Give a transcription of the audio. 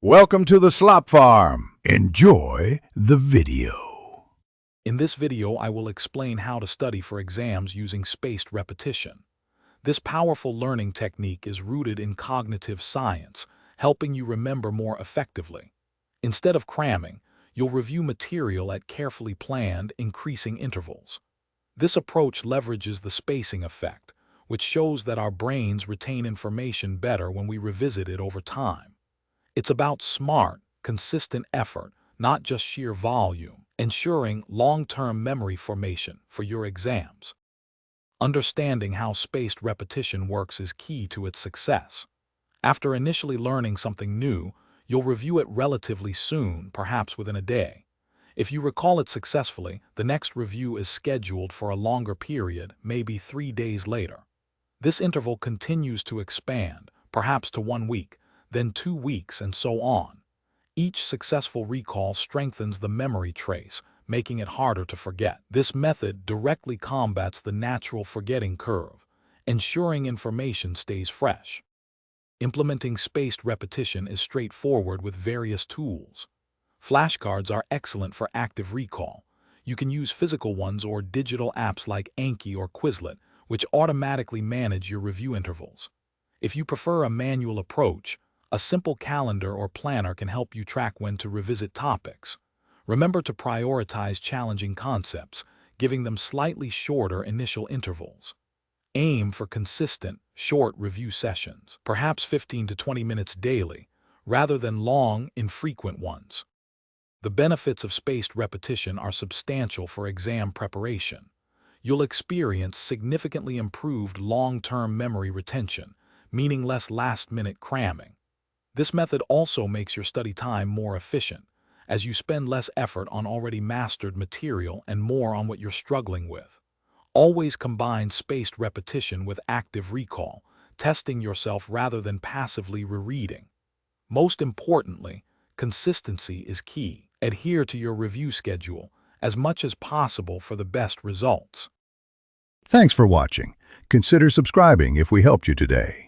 Welcome to the Slop Farm. Enjoy the video. In this video, I will explain how to study for exams using spaced repetition. This powerful learning technique is rooted in cognitive science, helping you remember more effectively. Instead of cramming, you'll review material at carefully planned, increasing intervals. This approach leverages the spacing effect, which shows that our brains retain information better when we revisit it over time. It's about smart, consistent effort, not just sheer volume, ensuring long-term memory formation for your exams. Understanding how spaced repetition works is key to its success. After initially learning something new, you'll review it relatively soon, perhaps within a day. If you recall it successfully, the next review is scheduled for a longer period, maybe 3 days later. This interval continues to expand, perhaps to 1 week, then 2 weeks, and so on. Each successful recall strengthens the memory trace, making it harder to forget. This method directly combats the natural forgetting curve, ensuring information stays fresh. Implementing spaced repetition is straightforward with various tools. Flashcards are excellent for active recall. You can use physical ones or digital apps like Anki or Quizlet, which automatically manage your review intervals. If you prefer a manual approach, a simple calendar or planner can help you track when to revisit topics. Remember to prioritize challenging concepts, giving them slightly shorter initial intervals. Aim for consistent, short review sessions, perhaps 15 to 20 minutes daily, rather than long, infrequent ones. The benefits of spaced repetition are substantial for exam preparation. You'll experience significantly improved long-term memory retention, meaning less last-minute cramming. This method also makes your study time more efficient, as you spend less effort on already mastered material and more on what you're struggling with. Always combine spaced repetition with active recall, testing yourself rather than passively rereading. Most importantly, consistency is key. Adhere to your review schedule as much as possible for the best results. Thanks for watching. Consider subscribing if we helped you today.